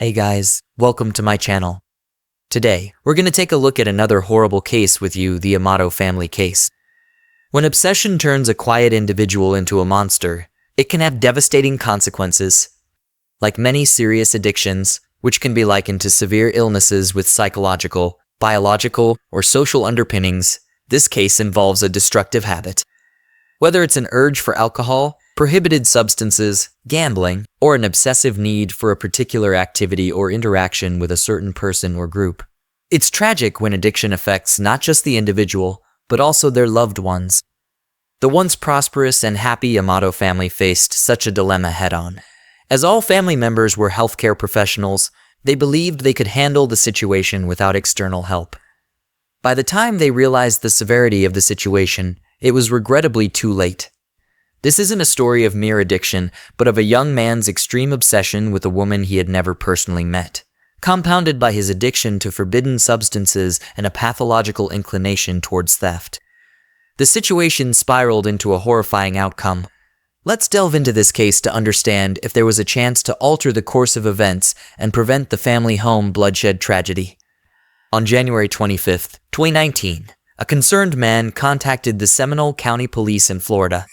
Hey guys, welcome to my channel. Today, we're going to take a look at another horrible case with you, the Amato family case. When obsession turns a quiet individual into a monster, it can have devastating consequences. Like many serious addictions, which can be likened to severe illnesses with psychological, biological, or social underpinnings, this case involves a destructive habit. Whether it's an urge for alcohol, prohibited substances, gambling, or an obsessive need for a particular activity or interaction with a certain person or group. It's tragic when addiction affects not just the individual, but also their loved ones. The once prosperous and happy Amato family faced such a dilemma head-on. As all family members were healthcare professionals, they believed they could handle the situation without external help. By the time they realized the severity of the situation, it was regrettably too late. This isn't a story of mere addiction, but of a young man's extreme obsession with a woman he had never personally met, compounded by his addiction to forbidden substances and a pathological inclination towards theft. The situation spiraled into a horrifying outcome. Let's delve into this case to understand if there was a chance to alter the course of events and prevent the family home bloodshed tragedy. On January 25, 2019, a concerned man contacted the Seminole County Police in Florida.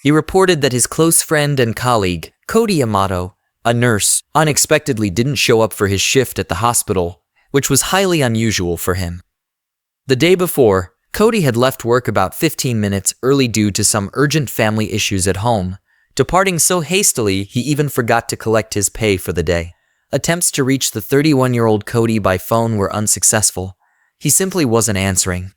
He reported that his close friend and colleague, Cody Amato, a nurse, unexpectedly didn't show up for his shift at the hospital, which was highly unusual for him. The day before, Cody had left work about 15 minutes early due to some urgent family issues at home, departing so hastily he even forgot to collect his pay for the day. Attempts to reach the 31-year-old Cody by phone were unsuccessful. He simply wasn't answering.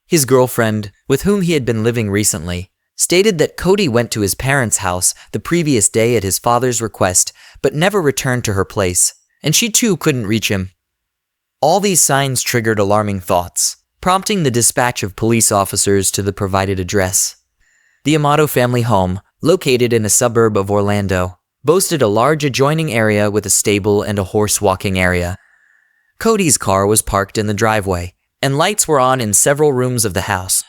His girlfriend, with whom he had been living recently, stated that Cody went to his parents' house the previous day at his father's request, but never returned to her place, and she too couldn't reach him. All these signs triggered alarming thoughts, prompting the dispatch of police officers to the provided address. The Amato family home, located in a suburb of Orlando, boasted a large adjoining area with a stable and a horse walking area. Cody's car was parked in the driveway, and lights were on in several rooms of the house.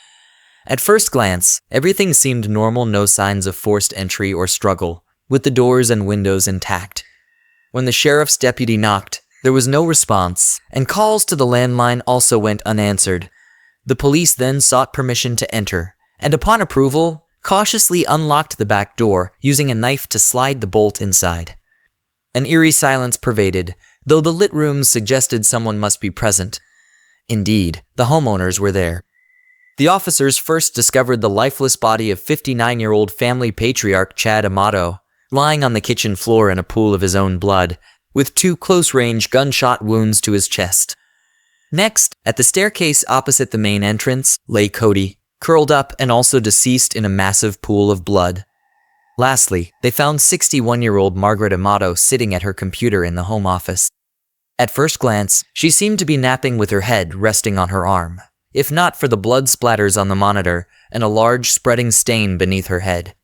At first glance, everything seemed normal, no signs of forced entry or struggle, with the doors and windows intact. When the sheriff's deputy knocked, there was no response, and calls to the landline also went unanswered. The police then sought permission to enter, and upon approval, cautiously unlocked the back door, using a knife to slide the bolt inside. An eerie silence pervaded, though the lit rooms suggested someone must be present. Indeed, the homeowners were there. The officers first discovered the lifeless body of 59-year-old family patriarch Chad Amato, lying on the kitchen floor in a pool of his own blood, with 2 close-range gunshot wounds to his chest. Next, at the staircase opposite the main entrance, lay Cody, curled up and also deceased in a massive pool of blood. Lastly, they found 61-year-old Margaret Amato sitting at her computer in the home office. At first glance, she seemed to be napping with her head resting on her arm, if not for the blood splatters on the monitor and a large spreading stain beneath her head.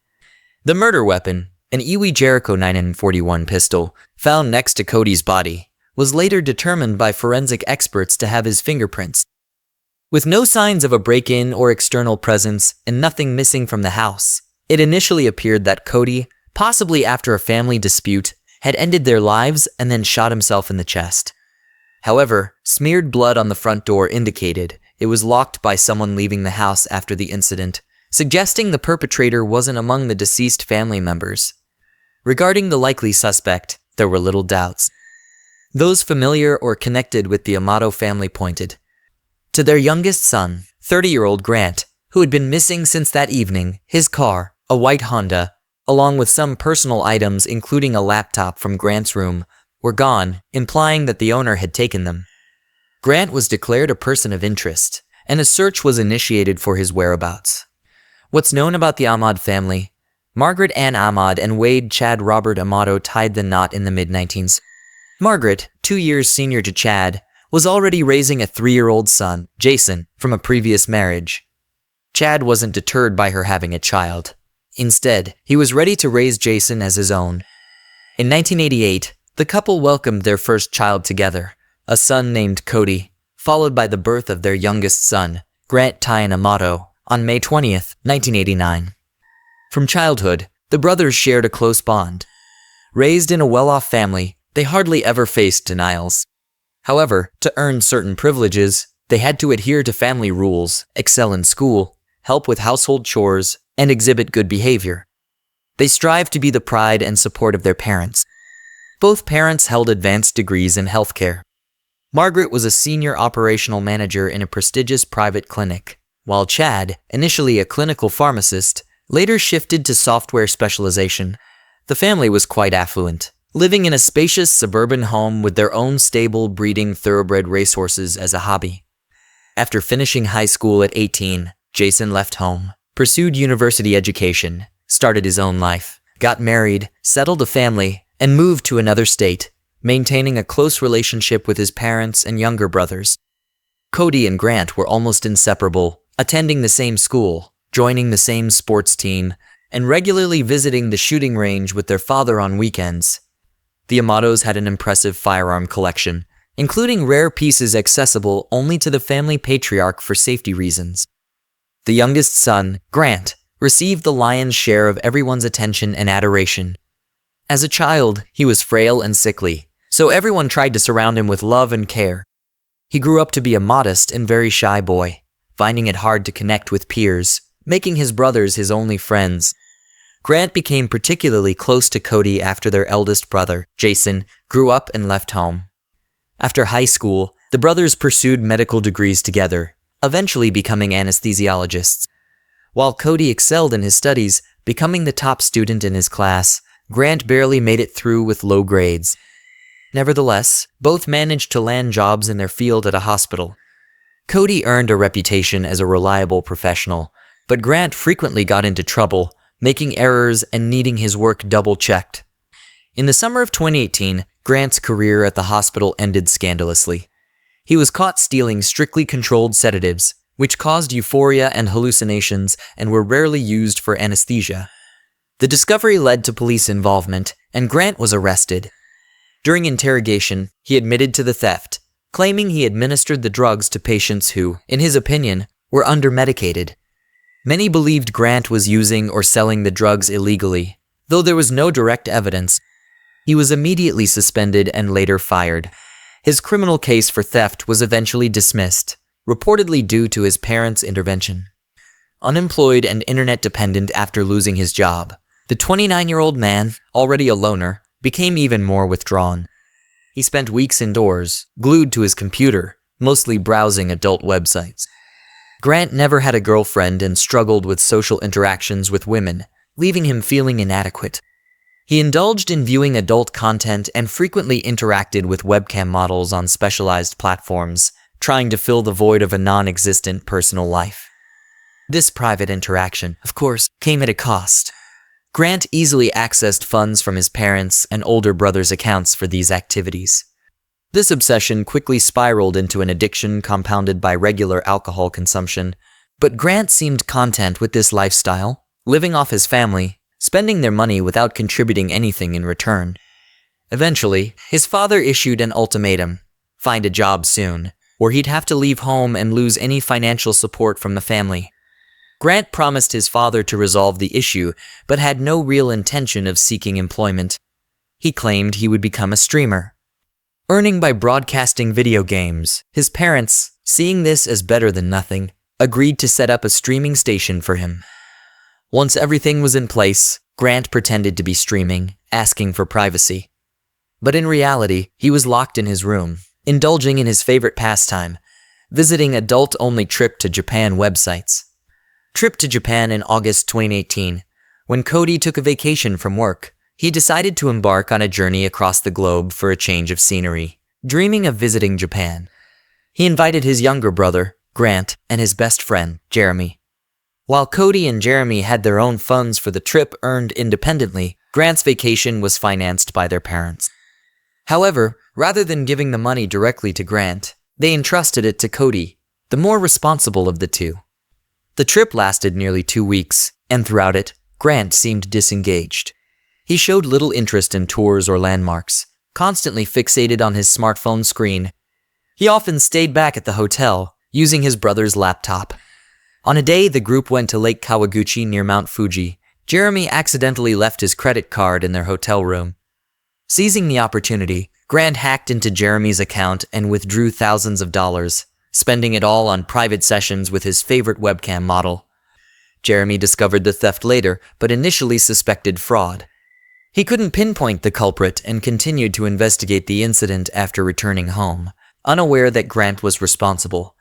The murder weapon, an Iwi Jericho 941 pistol, found next to Cody's body, was later determined by forensic experts to have his fingerprints. With no signs of a break-in or external presence and nothing missing from the house, it initially appeared that Cody, possibly after a family dispute, had ended their lives and then shot himself in the chest. However, smeared blood on the front door indicated it was locked by someone leaving the house after the incident, suggesting the perpetrator wasn't among the deceased family members. Regarding the likely suspect, there were little doubts. Those familiar or connected with the Amato family pointed to their youngest son, 30-year-old Grant, who had been missing since that evening, his car, a white Honda, along with some personal items including a laptop from Grant's room, were gone, implying that the owner had taken them. Grant was declared a person of interest, and a search was initiated for his whereabouts. What's known about the Ahmad family? Margaret Ann Ahmad and Wade Chad Robert Amato tied the knot in the mid-19s. Margaret, 2 years senior to Chad, was already raising a 3-year-old son, Jason, from a previous marriage. Chad wasn't deterred by her having a child. Instead, he was ready to raise Jason as his own. In 1988, the couple welcomed their first child together, a son named Cody, followed by the birth of their youngest son, Grant Tyan Amato, on May 20th, 1989. From childhood, the brothers shared a close bond. Raised in a well-off family, They hardly ever faced denials. However, to earn certain privileges, they had to adhere to family rules, excel in school, help with household chores, and exhibit good behavior. They strived to be the pride and support of their parents. Both parents held advanced degrees in healthcare. Margaret was a senior operational manager in a prestigious private clinic, while Chad, initially a clinical pharmacist, later shifted to software specialization. The family was quite affluent, living in a spacious suburban home with their own stable breeding thoroughbred racehorses as a hobby. After finishing high school at 18, Jason left home, pursued university education, started his own life, got married, settled a family, and moved to another state, maintaining a close relationship with his parents and younger brothers. Cody and Grant were almost inseparable, attending the same school, joining the same sports team, and regularly visiting the shooting range with their father on weekends. The Amatos had an impressive firearm collection, including rare pieces accessible only to the family patriarch for safety reasons. The youngest son, Grant, received the lion's share of everyone's attention and adoration. As a child, he was frail and sickly, so everyone tried to surround him with love and care. He grew up to be a modest and very shy boy, finding it hard to connect with peers, making his brothers his only friends. Grant became particularly close to Cody after their eldest brother, Jason, grew up and left home. After high school, the brothers pursued medical degrees together, eventually becoming anesthesiologists. While Cody excelled in his studies, becoming the top student in his class, Grant barely made it through with low grades. Nevertheless, both managed to land jobs in their field at a hospital. Cody earned a reputation as a reliable professional, but Grant frequently got into trouble, making errors and needing his work double-checked. In the summer of 2018, Grant's career at the hospital ended scandalously. He was caught stealing strictly controlled sedatives, which caused euphoria and hallucinations and were rarely used for anesthesia. The discovery led to police involvement, and Grant was arrested. During interrogation, he admitted to the theft, claiming he administered the drugs to patients who, in his opinion, were under-medicated. Many believed Grant was using or selling the drugs illegally, though there was no direct evidence. He was immediately suspended and later fired. His criminal case for theft was eventually dismissed, reportedly due to his parents' intervention. Unemployed and internet-dependent after losing his job, the 29-year-old man, already a loner, became even more withdrawn. He spent weeks indoors, glued to his computer, mostly browsing adult websites. Grant never had a girlfriend and struggled with social interactions with women, leaving him feeling inadequate. He indulged in viewing adult content and frequently interacted with webcam models on specialized platforms, trying to fill the void of a non-existent personal life. This private interaction, of course, came at a cost. Grant easily accessed funds from his parents' and older brother's accounts for these activities. This obsession quickly spiraled into an addiction compounded by regular alcohol consumption, but Grant seemed content with this lifestyle, living off his family, spending their money without contributing anything in return. Eventually, his father issued an ultimatum: find a job soon, or he'd have to leave home and lose any financial support from the family. Grant promised his father to resolve the issue, but had no real intention of seeking employment. He claimed he would become a streamer, earning by broadcasting video games. His parents, seeing this as better than nothing, agreed to set up a streaming station for him. Once everything was in place, Grant pretended to be streaming, asking for privacy. But in reality, he was locked in his room, indulging in his favorite pastime, visiting adult-only Trip to Japan websites. Trip to Japan in August 2018. When Cody took a vacation from work, he decided to embark on a journey across the globe for a change of scenery, dreaming of visiting Japan. He invited his younger brother, Grant, and his best friend, Jeremy. While Cody and Jeremy had their own funds for the trip earned independently, Grant's vacation was financed by their parents. However, rather than giving the money directly to Grant, they entrusted it to Cody, the more responsible of the two. The trip lasted nearly 2 weeks, and throughout it, Grant seemed disengaged. He showed little interest in tours or landmarks, constantly fixated on his smartphone screen. He often stayed back at the hotel, using his brother's laptop. On a day the group went to Lake Kawaguchi near Mount Fuji, Jeremy accidentally left his credit card in their hotel room. Seizing the opportunity, Grant hacked into Jeremy's account and withdrew thousands of dollars, spending it all on private sessions with his favorite webcam model. Jeremy discovered the theft later, but initially suspected fraud. He couldn't pinpoint the culprit and continued to investigate the incident after returning home, unaware that Grant was responsible.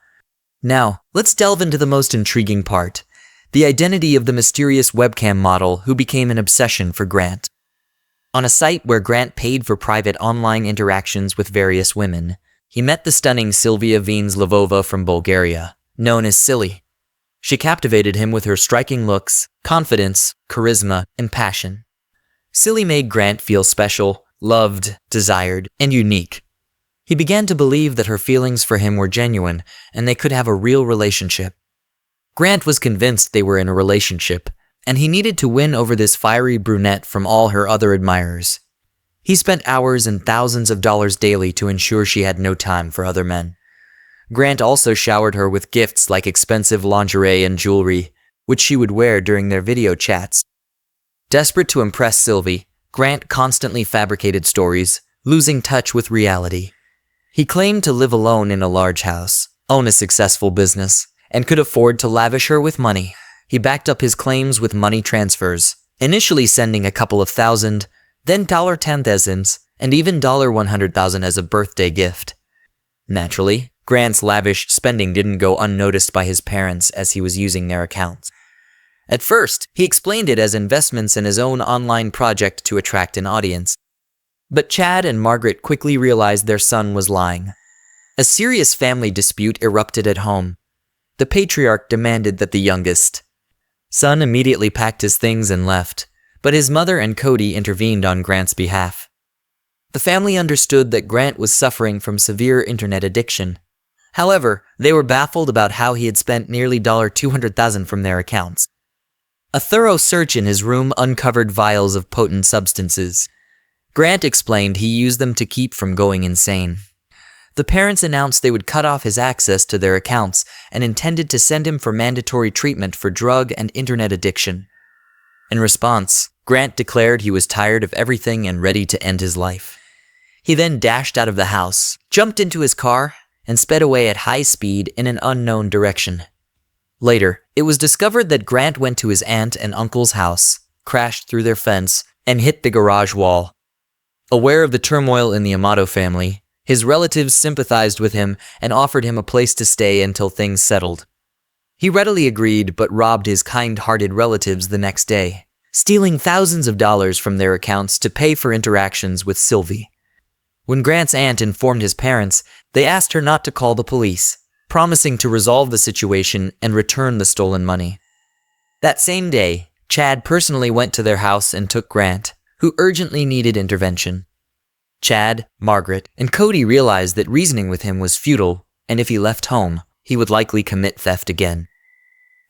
Now, let's delve into the most intriguing part: the identity of the mysterious webcam model who became an obsession for Grant. On a site where Grant paid for private online interactions with various women, he met the stunning Sylvia Vins-Lvova from Bulgaria, known as Silly. She captivated him with her striking looks, confidence, charisma, and passion. Silly made Grant feel special, loved, desired, and unique. He began to believe that her feelings for him were genuine and they could have a real relationship. Grant was convinced they were in a relationship, and he needed to win over this fiery brunette from all her other admirers. He spent hours and thousands of dollars daily to ensure she had no time for other men. Grant also showered her with gifts like expensive lingerie and jewelry, which she would wear during their video chats. Desperate to impress Sylvie, Grant constantly fabricated stories, losing touch with reality. He claimed to live alone in a large house, own a successful business, and could afford to lavish her with money. He backed up his claims with money transfers, initially sending a couple of thousand, then $10,000, and even $100,000 as a birthday gift. Naturally, Grant's lavish spending didn't go unnoticed by his parents as he was using their accounts. At first, he explained it as investments in his own online project to attract an audience. But Chad and Margaret quickly realized their son was lying. A serious family dispute erupted at home. The patriarch demanded that the youngest son immediately packed his things and left, but his mother and Cody intervened on Grant's behalf. The family understood that Grant was suffering from severe internet addiction. However, they were baffled about how he had spent nearly $200,000 from their accounts. A thorough search in his room uncovered vials of potent substances. Grant explained he used them to keep from going insane. The parents announced they would cut off his access to their accounts and intended to send him for mandatory treatment for drug and internet addiction. In response, Grant declared he was tired of everything and ready to end his life. He then dashed out of the house, jumped into his car, and sped away at high speed in an unknown direction. Later, it was discovered that Grant went to his aunt and uncle's house, crashed through their fence, and hit the garage wall. Aware of the turmoil in the Amato family, his relatives sympathized with him and offered him a place to stay until things settled. He readily agreed but robbed his kind-hearted relatives the next day, stealing thousands of dollars from their accounts to pay for interactions with Sylvie. When Grant's aunt informed his parents, they asked her not to call the police, promising to resolve the situation and return the stolen money. That same day, Chad personally went to their house and took Grant, who urgently needed intervention. Chad, Margaret, and Cody realized that reasoning with him was futile, and if he left home, he would likely commit theft again.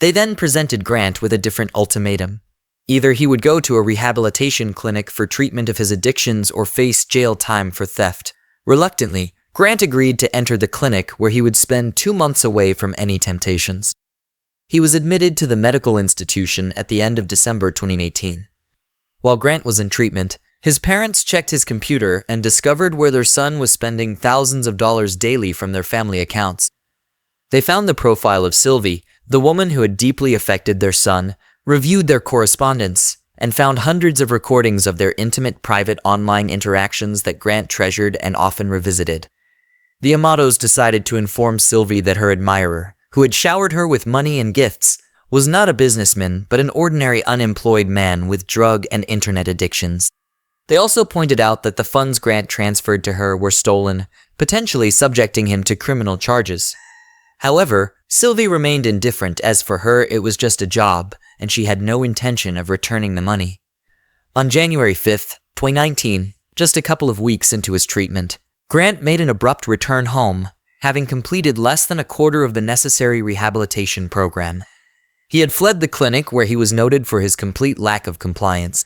They then presented Grant with a different ultimatum. Either he would go to a rehabilitation clinic for treatment of his addictions or face jail time for theft. Reluctantly, Grant agreed to enter the clinic where he would spend 2 months away from any temptations. He was admitted to the medical institution at the end of December 2018. While Grant was in treatment, his parents checked his computer and discovered where their son was spending thousands of dollars daily from their family accounts. They found the profile of Sylvie, the woman who had deeply affected their son, reviewed their correspondence, and found hundreds of recordings of their intimate private online interactions that Grant treasured and often revisited. The Amatos decided to inform Sylvie that her admirer, who had showered her with money and gifts, was not a businessman but an ordinary unemployed man with drug and internet addictions. They also pointed out that the funds Grant transferred to her were stolen, potentially subjecting him to criminal charges. However, Sylvie remained indifferent as for her it was just a job, and she had no intention of returning the money. On January 5, 2019, just a couple of weeks into his treatment, Grant made an abrupt return home, having completed less than a quarter of the necessary rehabilitation program. He had fled the clinic where he was noted for his complete lack of compliance.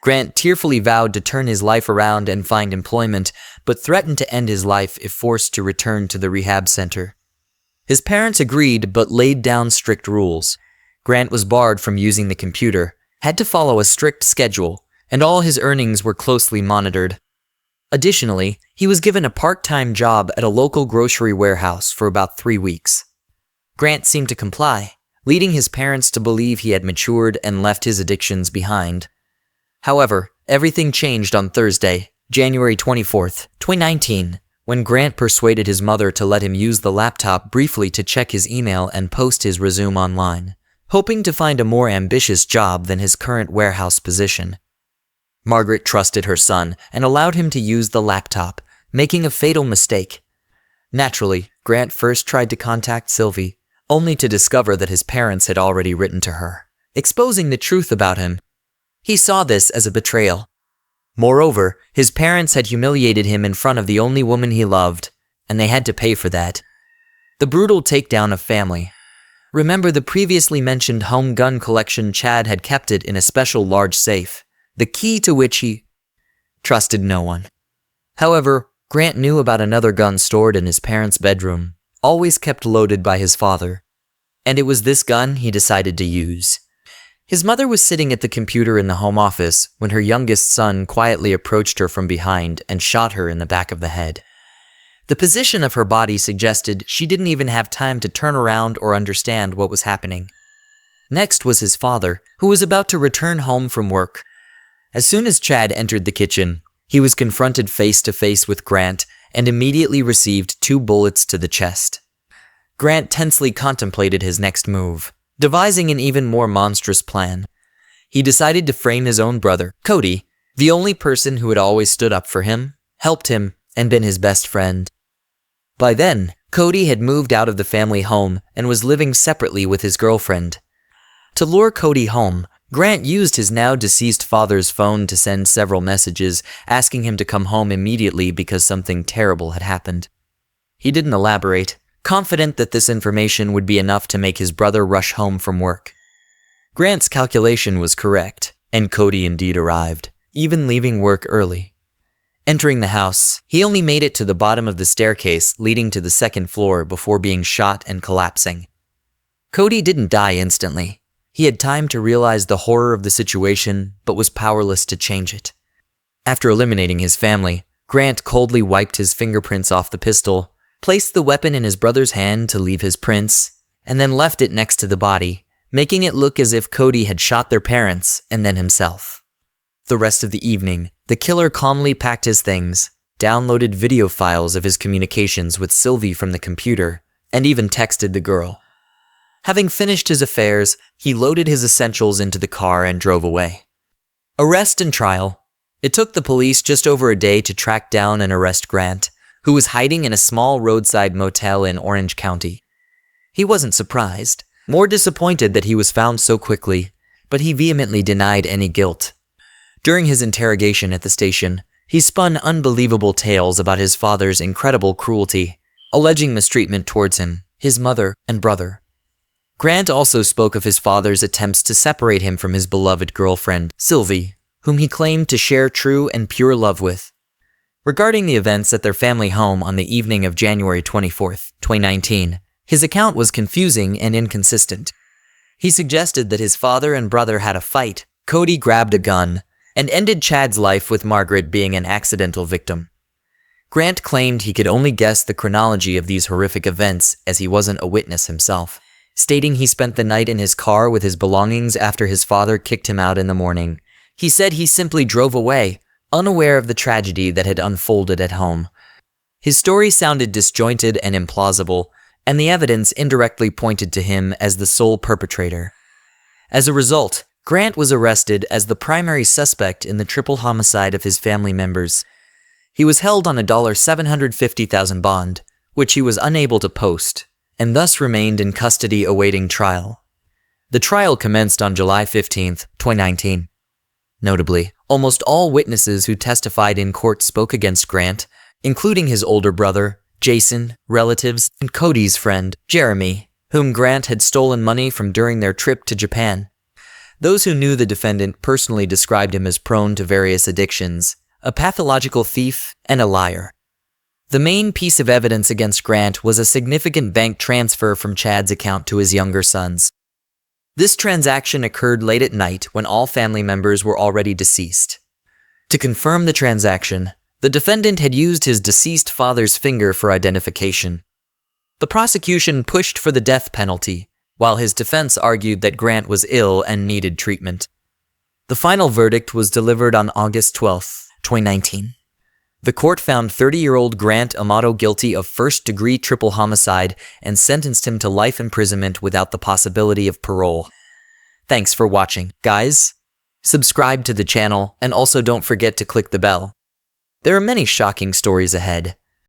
Grant tearfully vowed to turn his life around and find employment, but threatened to end his life if forced to return to the rehab center. His parents agreed but laid down strict rules. Grant was barred from using the computer, had to follow a strict schedule, and all his earnings were closely monitored. Additionally, he was given a part-time job at a local grocery warehouse for about 3 weeks. Grant seemed to comply, leading his parents to believe he had matured and left his addictions behind. However, everything changed on Thursday, January 24th, 2019, when Grant persuaded his mother to let him use the laptop briefly to check his email and post his resume online, hoping to find a more ambitious job than his current warehouse position. Margaret trusted her son and allowed him to use the laptop, making a fatal mistake. Naturally, Grant first tried to contact Sylvie, only to discover that his parents had already written to her, exposing the truth about him. He saw this as a betrayal. Moreover, his parents had humiliated him in front of the only woman he loved, and they had to pay for that. The brutal takedown of family. Remember the previously mentioned home gun collection? Chad had kept it in a special large safe, the key to which he trusted no one. However, Grant knew about another gun stored in his parents' bedroom, always kept loaded by his father, and it was this gun he decided to use. His mother was sitting at the computer in the home office when her youngest son quietly approached her from behind and shot her in the back of the head. The position of her body suggested she didn't even have time to turn around or understand what was happening. Next was his father, who was about to return home from work. As soon as Chad entered the kitchen, he was confronted face to face with Grant and immediately received 2 bullets to the chest. Grant tensely contemplated his next move, devising an even more monstrous plan. He decided to frame his own brother, Cody, the only person who had always stood up for him, helped him, and been his best friend. By then, Cody had moved out of the family home and was living separately with his girlfriend. To lure Cody home, Grant used his now deceased father's phone to send several messages asking him to come home immediately because something terrible had happened. He didn't elaborate, confident that this information would be enough to make his brother rush home from work. Grant's calculation was correct, and Cody indeed arrived, even leaving work early. Entering the house, he only made it to the bottom of the staircase leading to the 2nd floor before being shot and collapsing. Cody didn't die instantly. He had time to realize the horror of the situation, but was powerless to change it. After eliminating his family, Grant coldly wiped his fingerprints off the pistol, placed the weapon in his brother's hand to leave his prints, and then left it next to the body, making it look as if Cody had shot their parents and then himself. The rest of the evening, the killer calmly packed his things, downloaded video files of his communications with Sylvie from the computer, and even texted the girl. Having finished his affairs, he loaded his essentials into the car and drove away. Arrest and trial. It took the police just over a day to track down and arrest Grant, who was hiding in a small roadside motel in Orange County. He wasn't surprised, more disappointed that he was found so quickly, but he vehemently denied any guilt. During his interrogation at the station, he spun unbelievable tales about his father's incredible cruelty, alleging mistreatment towards him, his mother, and brother. Grant also spoke of his father's attempts to separate him from his beloved girlfriend, Sylvie, whom he claimed to share true and pure love with. Regarding the events at their family home on the evening of January 24th, 2019, his account was confusing and inconsistent. He suggested that his father and brother had a fight, Cody grabbed a gun, and ended Chad's life with Margaret being an accidental victim. Grant claimed he could only guess the chronology of these horrific events as he wasn't a witness himself, stating he spent the night in his car with his belongings after his father kicked him out in the morning. He said he simply drove away, unaware of the tragedy that had unfolded at home. His story sounded disjointed and implausible, and the evidence indirectly pointed to him as the sole perpetrator. As a result, Grant was arrested as the primary suspect in the triple homicide of his family members. He was held on a $750,000 bond, which he was unable to post, and thus remained in custody awaiting trial. The trial commenced on July 15, 2019. Notably, almost all witnesses who testified in court spoke against Grant, including his older brother, Jason, relatives, and Cody's friend, Jeremy, whom Grant had stolen money from during their trip to Japan. Those who knew the defendant personally described him as prone to various addictions, a pathological thief, and a liar. The main piece of evidence against Grant was a significant bank transfer from Chad's account to his younger sons. This transaction occurred late at night when all family members were already deceased, To confirm the transaction, the defendant had used his deceased father's finger for identification. The prosecution pushed for the death penalty, while his defense argued that Grant was ill and needed treatment. The final verdict was delivered on August 12, 2019. The court found 30-year-old Grant Amato guilty of first-degree triple homicide and sentenced him to life imprisonment without the possibility of parole. Thanks for watching, guys. Subscribe to the channel and also don't forget to click the bell. There are many shocking stories ahead.